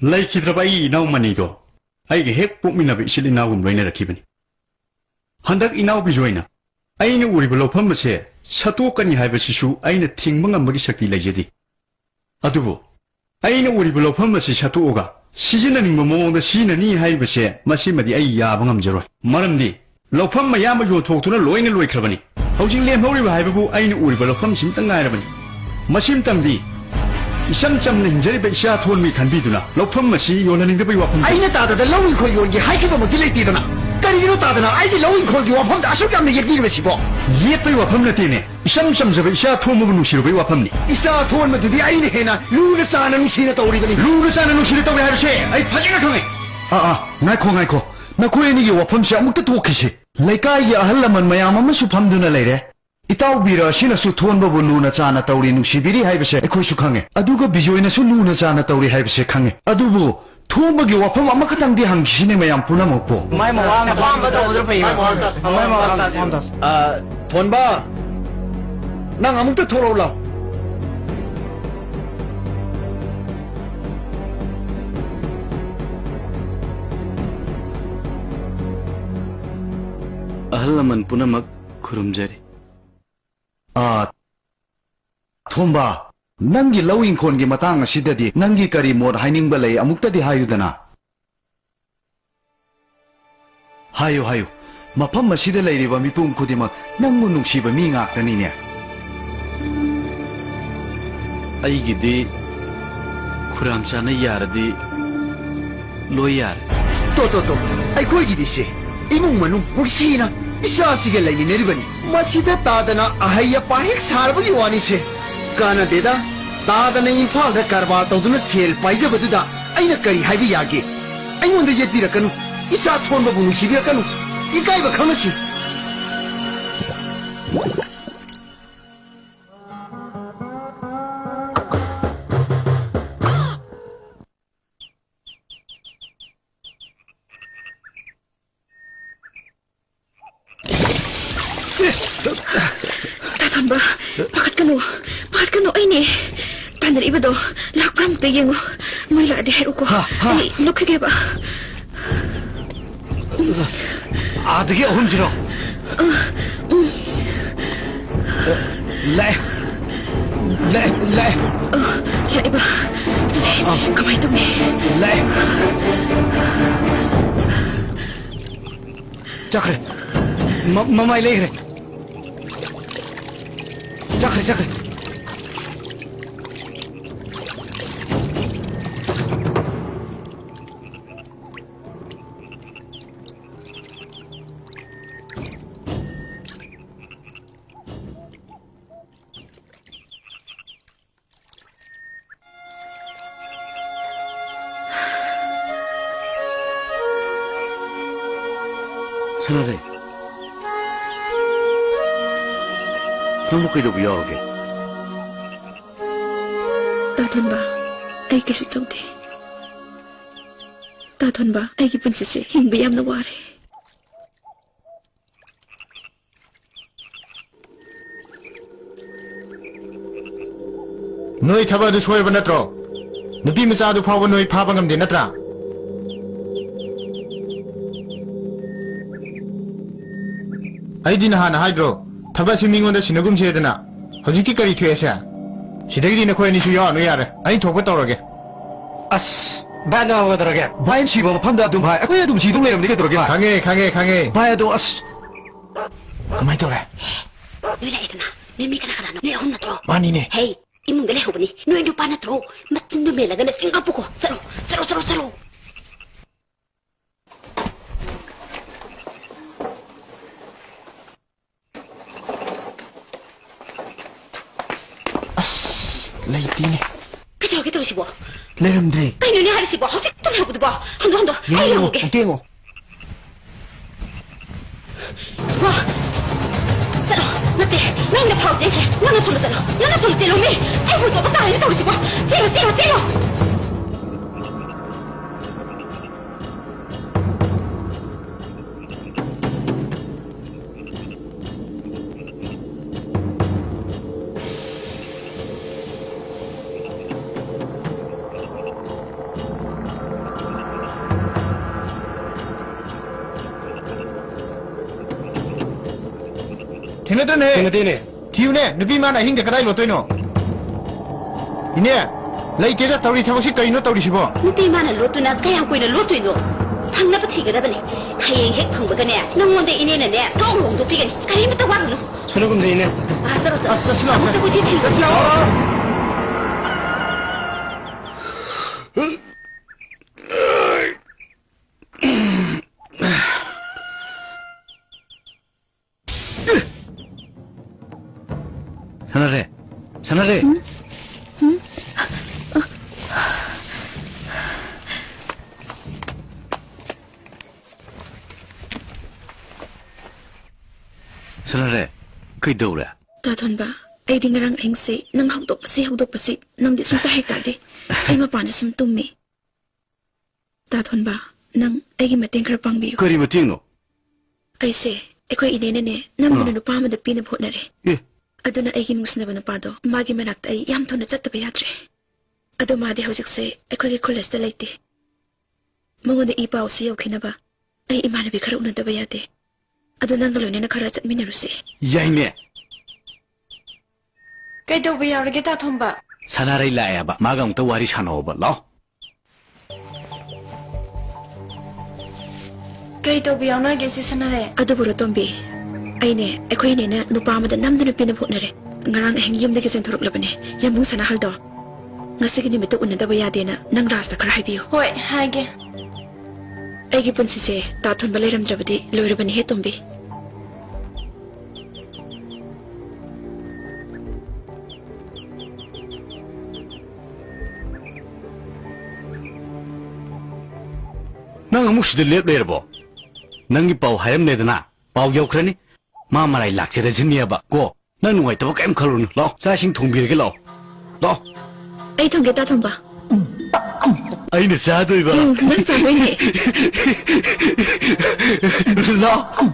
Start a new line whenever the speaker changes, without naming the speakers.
ꯂꯩꯈꯤꯗ꯭ꯔꯕ ꯑꯩ ꯏꯅꯥꯎꯃꯅꯤꯗꯣ ꯑꯩꯒ ꯍꯦꯛ ꯄꯣꯛꯃꯤꯟꯅꯕ ꯏꯆꯤꯜ ꯏꯅꯥꯎꯒꯨꯝ ꯂꯣꯏꯅꯔꯛꯈꯤꯕꯅꯤ ꯍꯟꯗꯛ ꯏꯅꯥꯎꯕꯤꯖꯣꯏꯅ ꯑꯩꯅ ꯎꯔꯤꯕ ꯂꯧꯐꯝ ꯑꯁꯦ ꯁꯠꯇꯣꯛꯀꯅꯤ ꯍꯥꯏꯕꯁꯤ ꯊꯤꯡꯕ ꯉꯝꯕꯒꯤ ꯁꯛꯇꯤ ꯂꯩꯖꯗꯦ
ꯀꯔꯤꯒꯤꯅꯣ ꯇꯥꯗꯅ ꯑꯩꯒꯤ ꯂꯧ ꯏꯪꯈꯣꯜꯒꯤ ꯋꯥꯐꯝꯗ ꯑꯁꯨꯛ ꯌꯥꯝꯅ ꯌꯦꯠꯄꯤꯔꯤꯕꯁꯤꯕꯣ
ꯌꯦꯠꯄꯩ ꯋꯥꯐꯝ ꯅꯠꯇꯦꯅꯦ ꯏꯆꯝ ꯆꯝꯖꯕ ꯏꯆꯥ ꯊꯣꯟꯕꯕꯨ ꯅꯨꯡꯁꯤꯔꯨꯕꯩ ꯋꯥꯐꯝꯅꯤ
ꯏꯆꯥ ꯊꯣꯟꯕꯗꯨꯗꯤ ꯑꯩꯅ ꯍꯦꯟꯅ ꯂꯨꯅ ꯆꯥꯟꯅ ꯅꯨꯡꯁꯤꯅ ꯇꯧꯔꯤꯕꯅꯤ
ꯂꯨꯅ ꯆꯥꯟꯅ ꯅꯨꯡꯁꯤꯅ ꯇꯧꯔꯦ ꯍꯥꯏꯕꯁꯦ ꯑꯩ ꯐꯖꯅ ꯈꯪꯉꯦ
ꯉꯥꯏꯈꯣ ꯅꯈꯣꯏ ꯑꯅꯤꯒꯤ ꯋꯥꯐꯝꯁꯦ ꯑꯃꯨꯛꯇ ꯊꯣꯛꯈꯤꯁꯤ ꯂꯩꯀꯥꯏꯒꯤ ꯑꯍꯜ ꯂꯃꯟ ꯃꯌꯥꯝ ꯑꯃꯁꯨ ꯐꯝꯗꯨꯅ ꯂꯩꯔꯦ ꯏꯇꯥꯎꯕꯤꯔ ꯑꯁꯤꯅꯁꯨ ꯊꯣꯟꯕꯕꯨ ꯂꯨꯅ ꯆꯥꯟꯅ ꯇꯧꯔꯤ ꯅꯨꯡꯁꯤꯕꯤꯔꯤ ꯍꯥꯏꯕꯁꯦ ꯑꯩꯈꯣꯏꯁꯨ ꯈꯪꯉꯦ ꯑꯗꯨꯒ ꯕꯤꯖꯣꯏꯅꯁꯨ ꯂꯨꯅ ꯆꯥꯟꯅ ꯇꯧꯔꯤ ꯍꯥꯏꯕꯁꯦ ꯈꯪꯉꯦ ꯑꯗꯨꯕꯨ ꯊꯣꯡꯕꯒꯤ ꯋꯥꯐꯝ ꯑꯃꯈꯛꯇꯪꯗꯤ ꯍꯪꯈꯤꯁꯤꯅꯦ ꯃꯌꯥꯝ ꯄꯨꯝꯅꯃꯛꯄꯨ
ꯃꯥꯏ ꯃꯋꯥꯡ ꯑꯄꯥꯝꯕ ꯇꯧꯕꯗꯨ ꯐꯩꯌꯦꯕ ꯃꯥꯏ ꯃꯋꯥꯡ
ꯊꯣꯟꯕ ꯅꯪ ꯑꯃꯨꯛꯇ ꯊꯣꯛꯂꯛꯎ ꯂꯥꯎ
ꯑꯍꯜ ꯂꯃꯟ ꯄꯨꯝꯅꯃꯛ ꯈꯨꯔꯨꯝꯖꯔꯤ
ꯊꯣꯝꯕ ꯅꯪꯒꯤ ꯂꯧ ꯏꯪꯈꯣꯜꯒꯤ ꯃꯇꯥꯡ ꯑꯁꯤꯗꯗꯤ ꯅꯪꯒꯤ ꯀꯔꯤ ꯃꯣꯠ ꯍꯥꯏꯅꯤꯡꯕ ꯂꯩ ꯑꯃꯨꯛꯇꯗꯤ ꯍꯥꯏꯌꯨꯗꯅ ꯍꯥꯏꯌꯨ ꯃꯐꯝ ꯑꯁꯤꯗ ꯂꯩꯔꯤꯕ ꯃꯤꯄꯨꯝ ꯈꯨꯗꯤꯡꯃꯛ ꯅꯪꯕꯨ ꯅꯨꯡꯁꯤꯕ ꯃꯤ ꯉꯥꯛꯇꯅꯤꯅꯦ
ꯑꯩꯒꯤꯗꯤ ꯈꯨꯔꯥꯝ ꯆꯥꯅ ꯌꯥꯔꯗꯤ ꯂꯣꯏ ꯌꯥꯔꯦ
ꯇꯣ ꯑꯩꯈꯣꯏꯒꯤꯗꯤ ꯁꯦ ꯏꯃꯨꯡ ꯃꯅꯨꯡ ꯅꯨꯡꯁꯤꯅ ꯏꯆꯥꯁꯤꯒ ꯂꯩꯃꯤꯟꯅꯔꯤꯕꯅꯤ ꯃꯁꯤꯗ ꯇꯥꯗꯅ ꯑꯍꯩ ꯑꯄꯥ ꯍꯦꯛ ꯁꯥꯔꯕꯒꯤ ꯋꯥꯅꯤꯁꯦ ꯀꯥꯟꯅꯗꯦꯗ ꯇꯥꯗꯅ ꯏꯝꯐꯥꯜꯗ ꯀꯔꯕꯥꯔ ꯇꯧꯗꯨꯅ ꯁꯦꯜ ꯄꯥꯏꯖꯕꯗꯨꯗ ꯑꯩꯅ ꯀꯔꯤ ꯍꯥꯏꯕ ꯌꯥꯒꯦ ꯑꯩꯉꯣꯟꯗ ꯌꯦꯠꯄꯤꯔꯛꯀꯅꯨ ꯏꯆꯥ ꯊꯣꯟꯕꯕꯨ ꯅꯨꯡꯁꯤꯕꯤꯔꯛꯀꯅꯨ ꯏꯀꯥꯏꯕ ꯈꯪꯅꯁꯤ
ꯇꯥꯊꯣꯟꯕ ꯄꯥꯈꯠꯀꯅꯨ ꯑꯩꯅꯦ ꯇꯥꯟꯅꯔꯛꯏꯕꯗꯣ ꯂꯥꯛꯄ꯭ꯔꯥ ꯑꯃꯨꯛꯇ ꯌꯦꯡꯉꯣ ꯃꯣꯏ ꯂꯥꯛꯑꯗꯤ ꯍꯥꯏꯔꯛꯎꯀꯣ ꯑꯩ ꯂꯨꯞꯈꯤꯒꯦꯕ
ꯑꯥꯗꯒꯤ ꯑꯍꯨꯝꯁꯤꯔꯣ ꯂꯥꯛꯑꯦ
ꯂꯥꯛꯏꯕ ꯑꯗꯨꯗꯤ ꯀꯃꯥꯏꯅ ꯇꯧꯅꯤ
ꯂꯥꯛꯑꯦ ꯆꯠꯈ꯭ꯔꯦ ꯃꯃꯥꯏ ꯂꯩꯈ꯭ꯔꯦ ꯆꯠꯈ꯭ꯔꯦ
ꯁꯅꯥꯔꯩ ꯅꯪꯕꯨ ꯀꯩꯗꯧꯕ ꯌꯥꯎꯔꯒꯦ
ꯇꯥꯊꯣꯟꯕ ꯑꯩ ꯀꯩꯁꯨ ꯇꯧꯗꯦ ꯇꯥꯊꯣꯟꯕ ꯑꯩꯒꯤ ꯄꯨꯟꯁꯤꯁꯦ ꯍꯤꯡꯕ ꯌꯥꯝꯅ ꯋꯥꯔꯦ
ꯅꯣꯏ ꯊꯕꯛ ꯑꯗꯨ ꯁꯣꯏꯕ ꯅꯠꯇ꯭ꯔꯣ ꯅꯨꯄꯤ ꯃꯆꯥꯗꯨ ꯐꯥꯎꯕ ꯅꯣꯏ ꯐꯥꯕ ꯉꯝꯗꯦ ꯅꯠꯇ꯭ꯔꯥ ꯑꯩꯗꯤ ꯅꯍꯥꯟ ꯍꯥꯏꯗ꯭ꯔꯣ ꯊꯕꯛꯁꯤ ꯃꯤꯉꯣꯟꯗ ꯁꯤꯟꯅꯒꯨꯝꯁꯦꯗꯅ ꯍꯧꯖꯤꯛꯇꯤ ꯀꯔꯤ ꯊꯣꯛꯑꯦꯁꯦ ꯁꯤꯗꯒꯤꯗꯤ ꯅꯈꯣꯏ ꯑꯅꯤꯁꯨ ꯌꯥꯎꯔꯅꯨ ꯌꯥꯔꯦ ꯑꯩ ꯊꯣꯛꯄ ꯇꯧꯔꯒꯦ
ꯑꯁ ꯚꯥꯏ ꯅꯪꯒꯗꯧꯔꯒꯦ
ꯚꯥꯏ ꯁꯤꯕ ꯃꯐꯝꯗ ꯑꯗꯨꯝ ꯚꯥꯏ ꯑꯩꯈꯣꯏ ꯑꯗꯨꯝ ꯁꯤꯗꯨꯝ ꯂꯩꯔꯝꯅꯤ ꯀꯩꯗꯧꯔꯒꯦ
ꯈꯪꯉꯦ
ꯚꯥꯏ ꯑꯗꯣ ꯑꯁ ꯀꯃꯥꯏꯅ ꯇꯧꯔꯦ
ꯅꯣꯏ ꯂꯥꯛꯑꯦꯗꯅ ꯅꯣꯏ ꯃꯤ ꯀꯅꯥꯅꯣ ꯅꯣꯏ ꯑꯍꯨꯝ ꯅꯠꯇ꯭ꯔꯣ
ꯃꯥꯅꯤꯅꯦ
ꯍꯦ 이문가 레호보니 너희도 빠나들어 맛진도 메라가나 찡가보고 쌀로
레이티니
그저기 시보
레름드리
아니 너네 하리시보 허직도 해보도 봐 한도 아이 오게
땡어
와 쌀로 나때 나인가 파우제 나나 솔로 쌀로 나나 솔로 젤로미 아이고 저거 다 알려 시보 젤로
听得真呢？
听得真呢。
听呢，你比妈那听得个带落对喏。你呢？来接着道理，他不是该喏道理是不？
nupi mana lutu na kaya ko na lutu no phang na pathi ga da bane hayeng hek phang ba ne nangwon de ine na ne tong long do pi ga ni kari mata wang no
신호금 돼 있네.
asaro sa
asaro.
amuta ko ti thi ga
사나래, 사나래. 사나래, 그이 더우래.
ta thon ba ai ding rang eng se nang hok dop si nang de sum ta hek ta de ai ma pan sum tum me ta thon ba nang ai gi mateng kra pang bi
그리 뭐 띵노?
ai se ai khoi ine ne ne nam de no pa ma de pi na phot na re
예.
aduna ai gi nus na ba na pa do ma gi menak ai yam thon na chat ta ba ya tre adu ma de hojik se ai khoi gi kholes ta laiti mango de i pa o si o khina ba ai imana bi khara una ta ba ya de adu nang lo ne na khara chat mi na ru se
야이네.
Kaido ba yarage ta thomba
사나래 라야바 마강 또 와리 사노바 로.
Kaido ba yana ge si sanare adu buru tombi aine ekhoi ne na nupa ma da nam da nupi na phot na re ngarang heng yum de ge sen thorok labane yamung sana hal do ngasi gi ni to unna da ba ya de na nang ras ta khara hai biu hoi hage ai gi punsi se ta thon ba leram drabadi loira bani he tombi
ꯅꯪ ꯑꯃꯨꯛ ꯁꯤꯗ ꯂꯦꯞ ꯂꯩꯔꯕꯣ? ꯅꯪꯒꯤ ꯄꯥꯎ ꯍꯥꯏꯔꯝꯂꯦꯗꯅ ꯄꯥꯎ ꯌꯧꯈ꯭ꯔꯅꯤ. ꯃꯥ ꯃꯔꯥꯏ ꯂꯥꯛꯆꯔꯁꯤꯅꯦꯕ ꯀꯣ. ꯅꯪ ꯅꯨꯡꯉꯥꯏꯇꯕ ꯀꯩꯝ ꯈꯜꯂꯨꯅꯨ. ꯂꯥꯛꯑꯣ. ꯆꯥꯛ ꯏꯁꯤꯡ ꯊꯣꯡꯕꯤꯔꯒꯦ ꯂꯥꯛꯑꯣ. ꯂꯥꯛꯑꯣ.
ai thong ge ta thomba
ꯑꯩꯅ ꯆꯥꯗꯣꯏꯕ.
nang cha doi ne
ꯂꯥꯛꯑꯣ.